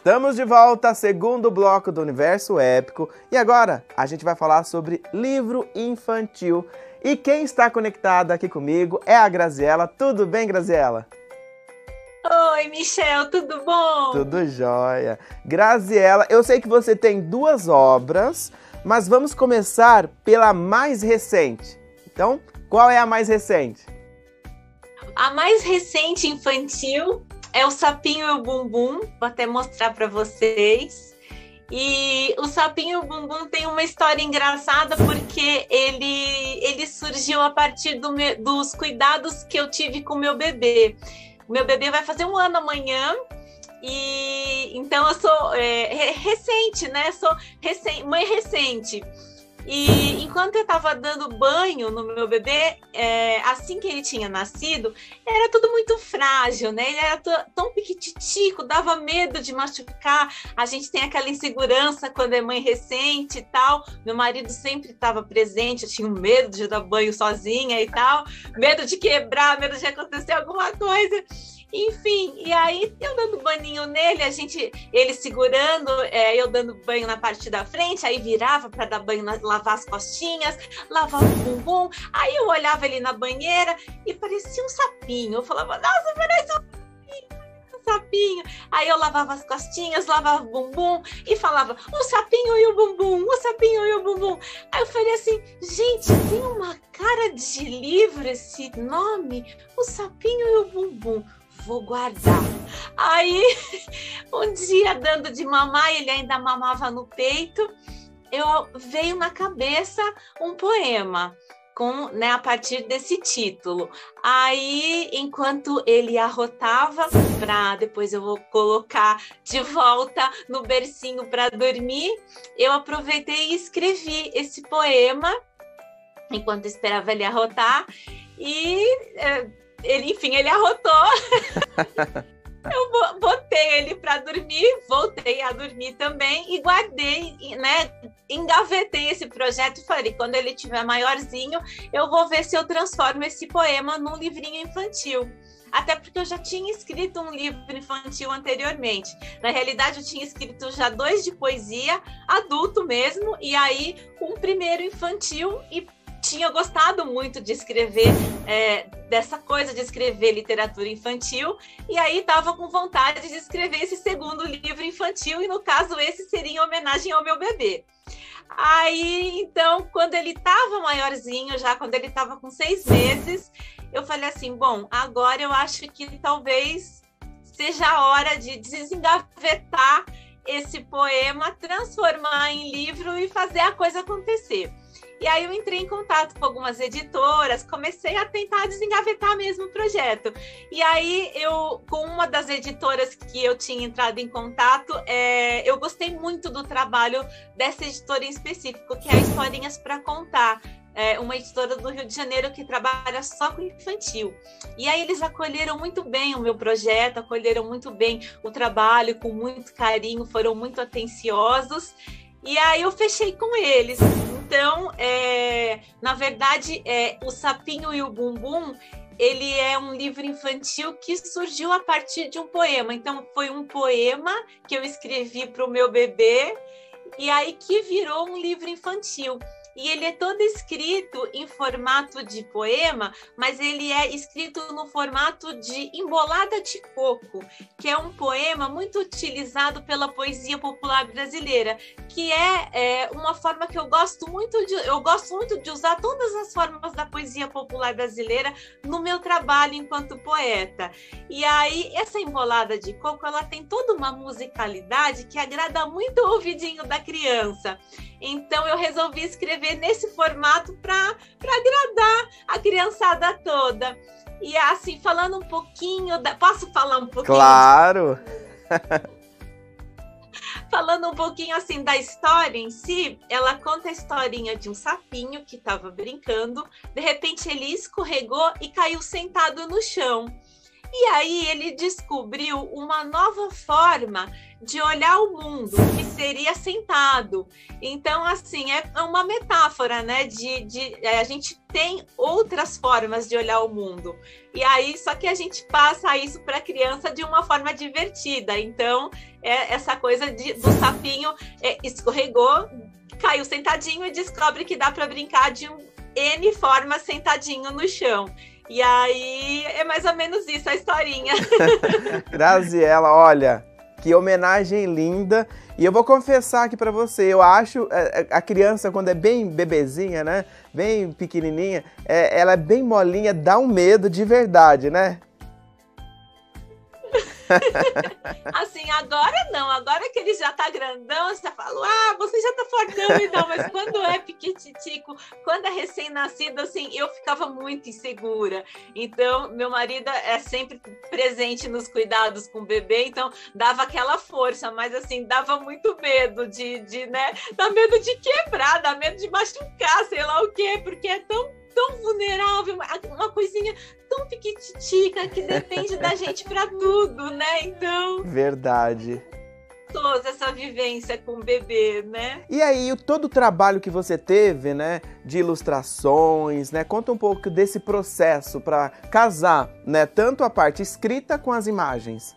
Estamos de volta, segundo bloco do Universo Épico. E agora a gente vai falar sobre livro infantil. E quem está conectado aqui comigo é a Graziela. Tudo bem, Graziela? Oi, Michel, tudo bom? Tudo jóia. Graziela, eu sei que você tem 2 obras, mas vamos começar pela mais recente. Então, qual é a mais recente? A mais recente infantil é o Sapinho e o Bumbum, vou até mostrar para vocês. E o Sapinho e o Bumbum tem uma história engraçada porque ele surgiu a partir dos cuidados que eu tive com o meu bebê. O meu bebê vai fazer 1 ano amanhã e então eu sou recente, né? Sou mãe recente. E enquanto eu estava dando banho no meu bebê, assim que ele tinha nascido, era tudo muito frágil, né? Ele era tão piquititico, dava medo de machucar. A gente tem aquela insegurança quando é mãe recente e tal. Meu marido sempre estava presente, eu tinha medo de dar banho sozinha e tal, medo de quebrar, medo de acontecer alguma coisa. Enfim, e aí eu dando baninho nele, ele segurando, eu dando banho na parte da frente, aí virava para dar banho, lavar as costinhas, lavar o bumbum, aí eu olhava ele na banheira e parecia um sapinho. Eu falava, nossa, parece um sapinho. Aí eu lavava as costinhas, lavava o bumbum e falava, o sapinho e o bumbum, o sapinho e o bumbum. Aí eu falei assim, gente, tem uma cara de livro esse nome, o Sapinho e o Bumbum. Vou guardar. Aí, um dia, dando de mamar, ele ainda mamava no peito, veio na cabeça um poema, a partir desse título. Aí, enquanto ele arrotava, depois eu vou colocar de volta no bercinho para dormir, eu aproveitei e escrevi esse poema, enquanto esperava ele arrotar, e... ele arrotou. Eu botei ele para dormir, voltei a dormir também e guardei, né? Engavetei esse projeto e falei, quando ele tiver maiorzinho, eu vou ver se eu transformo esse poema num livrinho infantil. Até porque eu já tinha escrito um livro infantil anteriormente. Na realidade, eu tinha escrito já 2 de poesia, adulto mesmo, e aí um primeiro infantil, e tinha gostado muito de escrever, dessa coisa de escrever literatura infantil, e aí estava com vontade de escrever esse segundo livro infantil, e no caso esse seria em homenagem ao meu bebê. Aí, então, quando ele estava maiorzinho, já quando ele estava com 6 meses, eu falei assim, bom, agora eu acho que talvez seja a hora de desengavetar esse poema, transformar em livro e fazer a coisa acontecer. E aí eu entrei em contato com algumas editoras, comecei a tentar desengavetar mesmo o projeto. E aí com uma das editoras que eu tinha entrado em contato, eu gostei muito do trabalho dessa editora em específico, que é a Historinhas para Contar. Uma editora do Rio de Janeiro que trabalha só com infantil. E aí eles acolheram muito bem o meu projeto, acolheram muito bem o trabalho, com muito carinho, foram muito atenciosos. E aí eu fechei com eles. Então, na verdade, o Sapinho e o Bumbum, ele é um livro infantil que surgiu a partir de um poema. Então, foi um poema que eu escrevi para o meu bebê e aí que virou um livro infantil. E ele é todo escrito em formato de poema, mas ele é escrito no formato de embolada de coco, que é um poema muito utilizado pela poesia popular brasileira, que é uma forma que eu gosto muito de usar todas as formas da poesia popular brasileira no meu trabalho enquanto poeta. E aí, essa embolada de coco, ela tem toda uma musicalidade que agrada muito o ouvidinho da criança. Então, eu resolvi escrever nesse formato para agradar a criançada toda. E assim, falando um pouquinho... Posso falar um pouquinho? Claro! Falando um pouquinho assim da história em si, ela conta a historinha de um sapinho que estava brincando, de repente ele escorregou e caiu sentado no chão. E aí ele descobriu uma nova forma de olhar o mundo, que seria sentado. Então, assim, é uma metáfora, né? A gente tem outras formas de olhar o mundo. E aí, só que a gente passa isso para a criança de uma forma divertida. Então, essa coisa do sapinho escorregou, caiu sentadinho e descobre que dá para brincar de N formas sentadinho no chão. E aí, é mais ou menos isso a historinha. Graziela, olha, que homenagem linda. E eu vou confessar aqui pra você, eu acho a criança, quando é bem bebezinha, né, bem pequenininha, ela é bem molinha, dá um medo de verdade, né? Assim, agora não, agora que ele já tá grandão, você fala, você já tá fortão e tal, mas quando é piquititico, quando é recém-nascido, assim, eu ficava muito insegura. Então, meu marido é sempre presente nos cuidados com o bebê, então dava aquela força, mas assim, dava muito medo né, dá medo de quebrar, dá medo de machucar, sei lá o quê, porque é tão vulnerável, uma coisinha tão piquititica que depende da gente para tudo, né? Então... Verdade. Toda essa vivência com o bebê, né? E aí, todo o trabalho que você teve, né, de ilustrações, né, conta um pouco desse processo para casar, né, tanto a parte escrita com as imagens.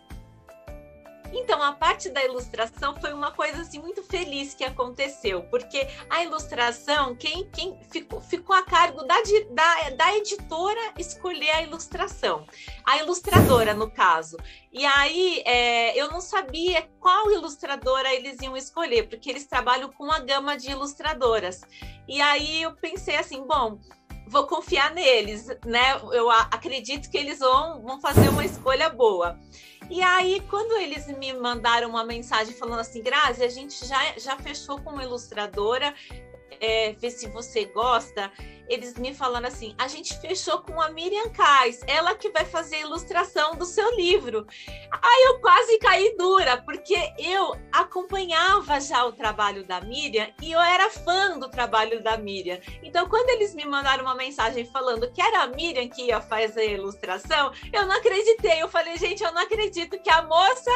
Então, a parte da ilustração foi uma coisa assim, muito feliz que aconteceu, porque a ilustração, quem ficou a cargo da editora escolher a ilustração, a ilustradora, no caso. E aí, eu não sabia qual ilustradora eles iam escolher, porque eles trabalham com uma gama de ilustradoras. E aí, eu pensei assim, bom, vou confiar neles, né? Eu acredito que eles vão fazer uma escolha boa. E aí, quando eles me mandaram uma mensagem falando assim, Grazi, a gente já fechou com uma ilustradora, vê se você gosta, eles me falando assim, a gente fechou com a Miriam Kais, ela que vai fazer a ilustração do seu livro. Aí eu quase caí dura, porque eu acompanhava já o trabalho da Miriam e eu era fã do trabalho da Miriam. Então, quando eles me mandaram uma mensagem falando que era a Miriam que ia fazer a ilustração, eu não acreditei. Eu falei, gente, eu não acredito que a moça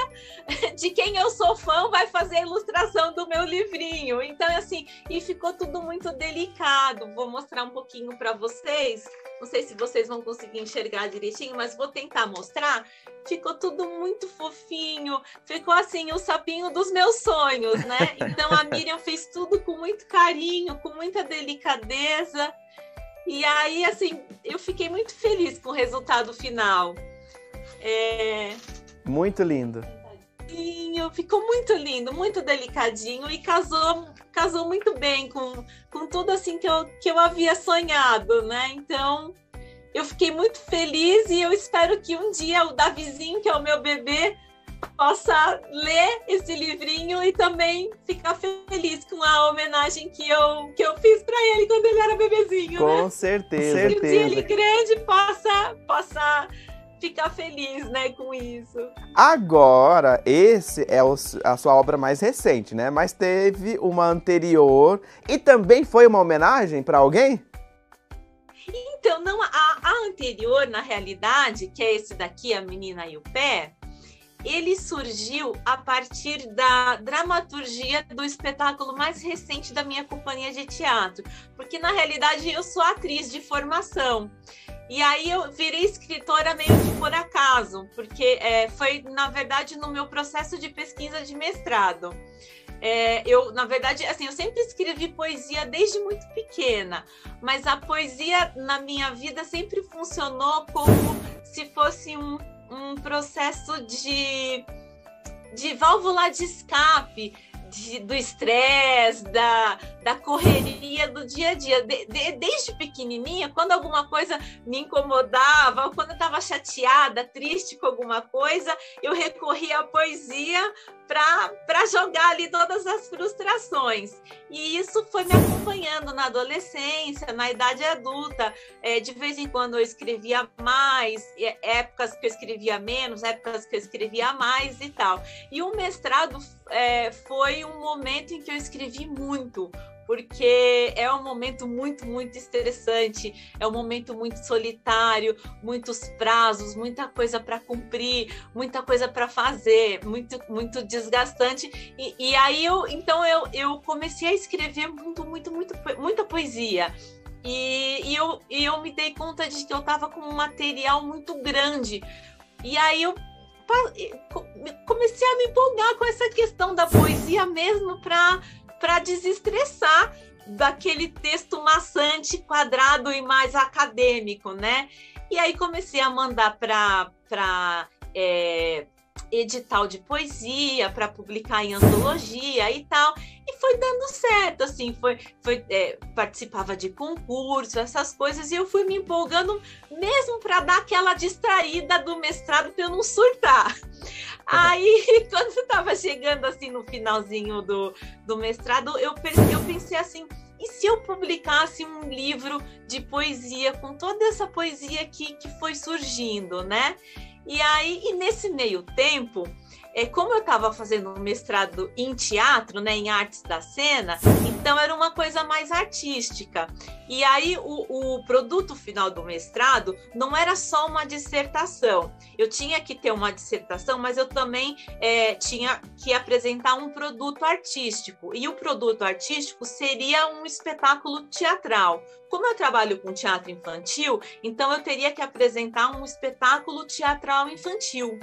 de quem eu sou fã vai fazer a ilustração do meu livrinho. Então, assim, e ficou tudo muito delicado. Vou mostrar um pouquinho para vocês, não sei se vocês vão conseguir enxergar direitinho, mas vou tentar mostrar. Ficou tudo muito fofinho, ficou assim, o sapinho dos meus sonhos, né? Então a Miriam fez tudo com muito carinho, com muita delicadeza, e aí, assim, eu fiquei muito feliz com o resultado final. Muito lindo. Ficou muito lindo, muito delicadinho e casou muito bem com tudo assim que eu havia sonhado, né? Então, eu fiquei muito feliz e eu espero que um dia o Davizinho, que é o meu bebê, possa ler esse livrinho e também ficar feliz com a homenagem que eu fiz para ele quando ele era bebezinho, com né? certeza. Que um dia ele grande possa ficar feliz, né, com isso. Agora, esse é a sua obra mais recente, né? Mas teve uma anterior e também foi uma homenagem para alguém? Então, não, a anterior, na realidade, que é esse daqui, A Menina e o Pé, ele surgiu a partir da dramaturgia do espetáculo mais recente da minha companhia de teatro, porque na realidade eu sou atriz de formação. E aí eu virei escritora meio que por acaso, porque foi, na verdade, no meu processo de pesquisa de mestrado. Na verdade, assim, eu sempre escrevi poesia desde muito pequena, mas a poesia na minha vida sempre funcionou como se fosse um processo de válvula de escape, do estresse, da correria do dia a dia. Desde pequenininha, quando alguma coisa me incomodava, ou quando eu estava chateada, triste com alguma coisa, eu recorria à poesia para jogar ali todas as frustrações. E isso foi me acompanhando na adolescência, na idade adulta. De vez em quando eu escrevia mais, épocas que eu escrevia menos, épocas que eu escrevia mais e tal. E o mestrado foi foi um momento em que eu escrevi muito, porque é um momento muito, muito estressante, é um momento muito solitário, muitos prazos, muita coisa para cumprir, muita coisa para fazer, muito, muito desgastante. E aí eu comecei a escrever muita poesia. E eu me dei conta de que eu estava com um material muito grande. E aí eu comecei a me empolgar com essa questão da poesia mesmo para desestressar daquele texto maçante, quadrado e mais acadêmico, né? E aí comecei a mandar para edital de poesia, para publicar em antologia e tal, e foi dando certo, assim, participava de concursos, essas coisas, e eu fui me empolgando mesmo para dar aquela distraída do mestrado para eu não surtar. Aí, quando eu estava chegando assim no finalzinho do mestrado, eu pensei assim, e se eu publicasse um livro de poesia com toda essa poesia que foi surgindo, né? E nesse meio tempo, como eu estava fazendo um mestrado em teatro, né, em artes da cena, então era uma coisa mais artística. E aí o produto final do mestrado não era só uma dissertação. Eu tinha que ter uma dissertação, mas eu também tinha que apresentar um produto artístico. E o produto artístico seria um espetáculo teatral. Como eu trabalho com teatro infantil, então eu teria que apresentar um espetáculo teatral infantil.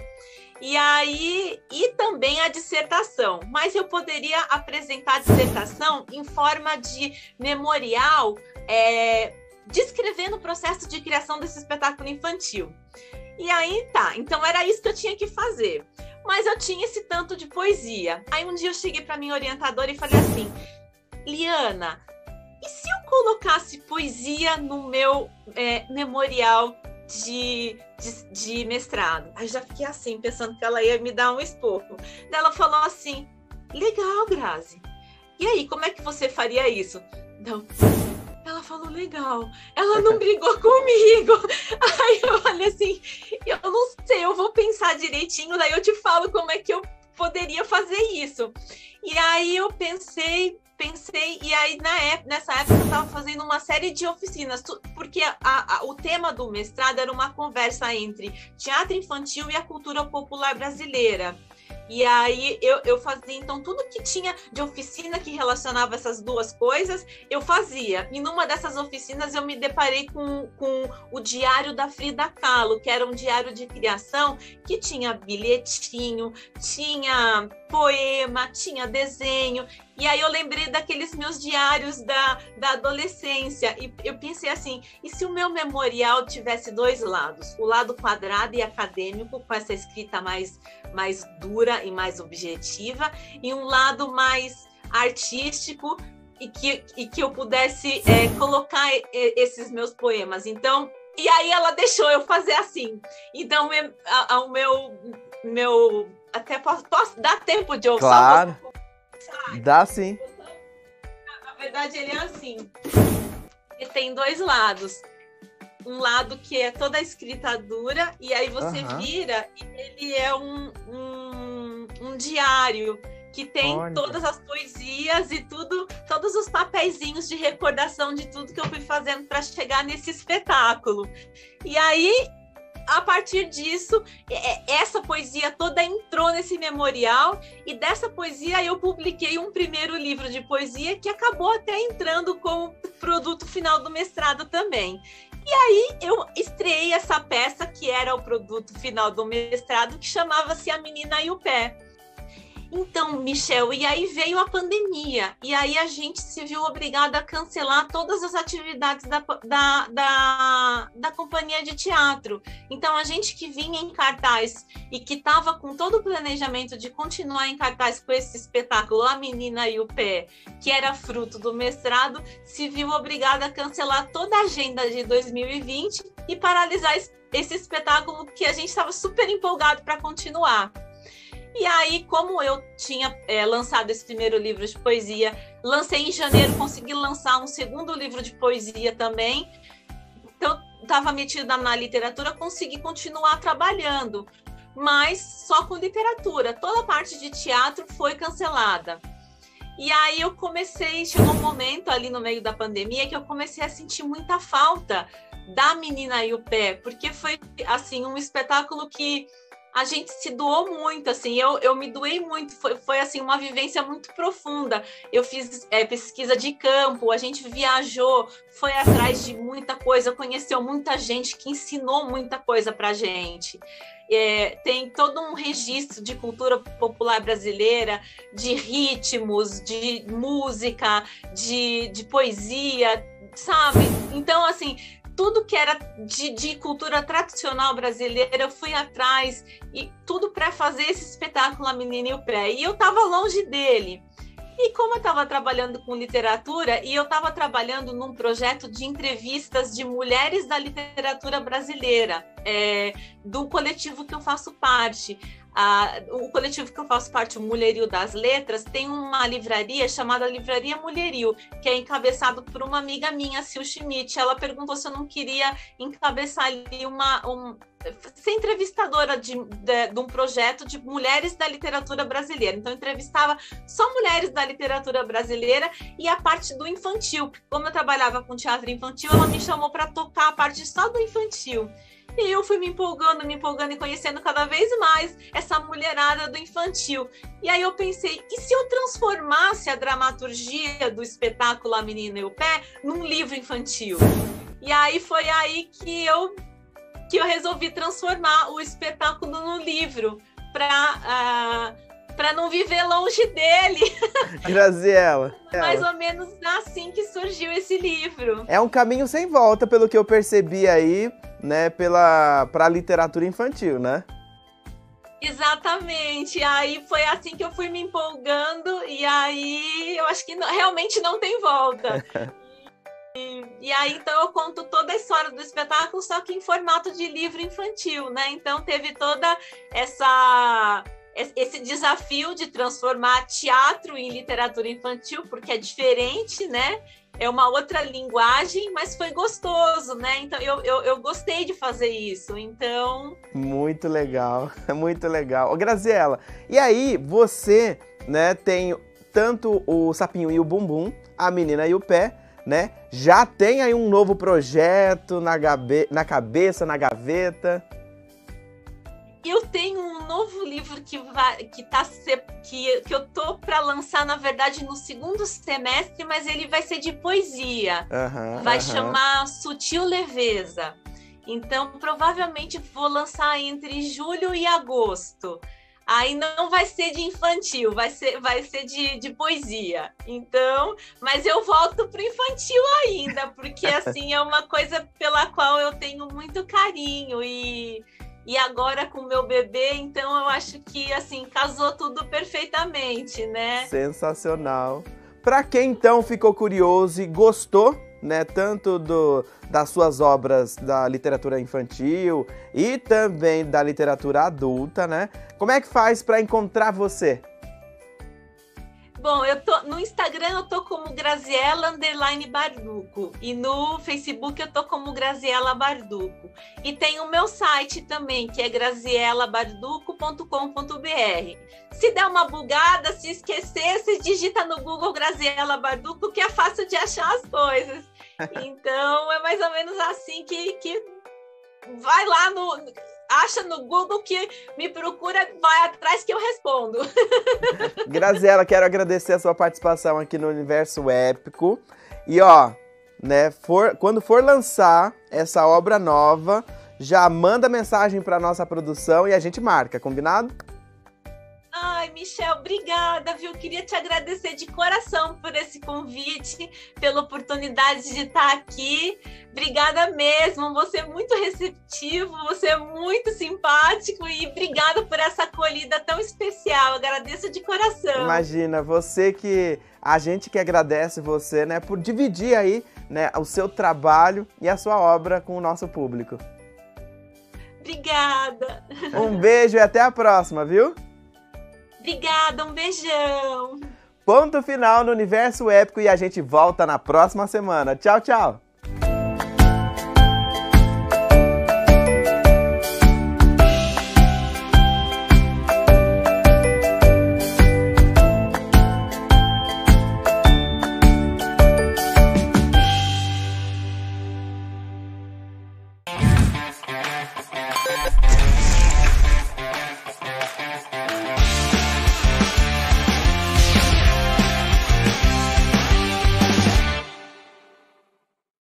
E também a dissertação, mas eu poderia apresentar a dissertação em forma de memorial, descrevendo o processo de criação desse espetáculo infantil. E aí tá, então era isso que eu tinha que fazer, mas eu tinha esse tanto de poesia. Aí um dia eu cheguei para minha orientadora e falei assim, Liana, e se eu colocasse poesia no meu memorial de mestrado? Aí já fiquei assim, pensando que ela ia me dar um esporro. Ela falou assim, legal, Grazi. E aí, como é que você faria isso? Não. Ela falou, legal. Ela não brigou comigo. Aí eu falei assim, eu não sei, eu vou pensar direitinho, daí eu te falo como é que eu poderia fazer isso. E aí eu pensei, e aí nessa época eu estava fazendo uma série de oficinas, porque o tema do mestrado era uma conversa entre teatro infantil e a cultura popular brasileira. E aí eu fazia, então, tudo que tinha de oficina que relacionava essas duas coisas, eu fazia. E numa dessas oficinas eu me deparei com o diário da Frida Kahlo, que era um diário de criação que tinha bilhetinho, tinha poema, tinha desenho. E aí eu lembrei daqueles meus diários da adolescência. E eu pensei assim, e se o meu memorial tivesse dois lados? O lado quadrado e acadêmico, com essa escrita mais dura e mais objetiva, e um lado mais artístico e que eu pudesse colocar esses meus poemas. Então, e aí ela deixou eu fazer assim. Então, o meu até posso dar tempo de eu claro. Dá sim. Na verdade, ele é assim. Ele tem dois lados. Um lado que é toda a escrita dura, e aí você vira e ele é um diário que tem todas as poesias e tudo, todos os papeizinhos de recordação de tudo que eu fui fazendo para chegar nesse espetáculo. E aí, a partir disso, essa poesia toda entrou nesse memorial, e dessa poesia eu publiquei um primeiro livro de poesia que acabou até entrando como produto final do mestrado também. E aí eu estreiei essa peça que era o produto final do mestrado, que chamava-se A Menina e o Pé. Então, Michel, e aí veio a pandemia, e aí a gente se viu obrigada a cancelar todas as atividades da companhia de teatro. Então, a gente que vinha em cartaz e que estava com todo o planejamento de continuar em cartaz com esse espetáculo A Menina e o Pé, que era fruto do mestrado, se viu obrigada a cancelar toda a agenda de 2020 e paralisar esse espetáculo que a gente estava super empolgado para continuar. E aí, como eu tinha lançado esse primeiro livro de poesia, lancei em janeiro, consegui lançar um segundo livro de poesia também. Então, estava metida na literatura, consegui continuar trabalhando, mas só com literatura. Toda a parte de teatro foi cancelada. E aí chegou um momento ali no meio da pandemia que eu comecei a sentir muita falta da Menina e o Pé, porque foi assim um espetáculo que a gente se doou muito, assim, eu me doei muito, foi assim, uma vivência muito profunda. Eu fiz pesquisa de campo, a gente viajou, foi atrás de muita coisa, conheceu muita gente que ensinou muita coisa pra gente. Tem todo um registro de cultura popular brasileira, de ritmos, de música, de poesia, sabe? Então, assim, tudo que era de cultura tradicional brasileira, eu fui atrás, e tudo para fazer esse espetáculo A Menina e o Pé. E eu estava longe dele. E como eu estava trabalhando com literatura, e eu estava trabalhando num projeto de entrevistas de mulheres da literatura brasileira, do coletivo que eu faço parte. O coletivo que eu faço parte, o Mulherio das Letras, tem uma livraria chamada Livraria Mulherio, que é encabeçado por uma amiga minha, Sil Schmidt. Ela perguntou se eu não queria encabeçar ali ser entrevistadora de um projeto de mulheres da literatura brasileira. Então, eu entrevistava só mulheres da literatura brasileira e a parte do infantil. Como eu trabalhava com teatro infantil, ela me chamou para tocar a parte só do infantil. E eu fui me empolgando e conhecendo cada vez mais essa mulherada do infantil. E aí eu pensei, e se eu transformasse a dramaturgia do espetáculo A Menina e o Pé num livro infantil? E aí foi aí que eu resolvi transformar o espetáculo no livro, para não viver longe dele. Graziela. Mais ou menos assim que surgiu esse livro. É um caminho sem volta, pelo que eu percebi aí, né, para a literatura infantil, né? Exatamente. Aí foi assim que eu fui me empolgando, e aí eu acho que realmente não tem volta. E aí, então, eu conto toda a história do espetáculo, só que em formato de livro infantil, né? Então, teve toda esse desafio de transformar teatro em literatura infantil, porque é diferente, né? É uma outra linguagem, mas foi gostoso, né? Então, eu gostei de fazer isso, então... Muito legal, muito legal. Ô, Graziela, e aí você, né, tem tanto o Sapinho e o Bumbum, A Menina e o Pé, né? Já tem aí um novo projeto na cabeça, na gaveta? Eu tenho um novo livro que eu tô para lançar, na verdade, no segundo semestre, mas ele vai ser de poesia. Vai chamar Sutil Leveza. Então, provavelmente vou lançar entre julho e agosto. Aí não vai ser de infantil, vai ser de poesia. Então, mas eu volto pro infantil ainda, porque assim é uma coisa pela qual eu tenho muito carinho, e agora com o meu bebê, então eu acho que assim casou tudo perfeitamente, né? Sensacional. Para quem então ficou curioso e gostou, né, tanto das suas obras da literatura infantil e também da literatura adulta, né? Como é que faz para encontrar você? Bom, no Instagram eu tô como Graziela_Barduco e no Facebook eu tô como Graziela Barduco. E tem o meu site também, que é grazielabarduco.com.br. Se der uma bugada, se esquecer, se digita no Google Graziela Barduco, que é fácil de achar as coisas. Então, é mais ou menos assim que vai lá acha no Google, que me procura, vai atrás que eu respondo. Graziela, quero agradecer a sua participação aqui no Universo Épico. E ó, né, quando for lançar essa obra nova, já manda mensagem para nossa produção e a gente marca, combinado? Ai, Michel, obrigada, viu? Queria te agradecer de coração por esse convite, pela oportunidade de estar aqui. Obrigada mesmo, você é muito receptivo, você é muito simpático e obrigada por essa acolhida tão especial. Agradeço de coração. Imagina, a gente que agradece você, né, por dividir aí, né, o seu trabalho e a sua obra com o nosso público. Obrigada. Um beijo e até a próxima, viu? Obrigada, um beijão. Ponto final no Universo Épico e a gente volta na próxima semana. Tchau, tchau.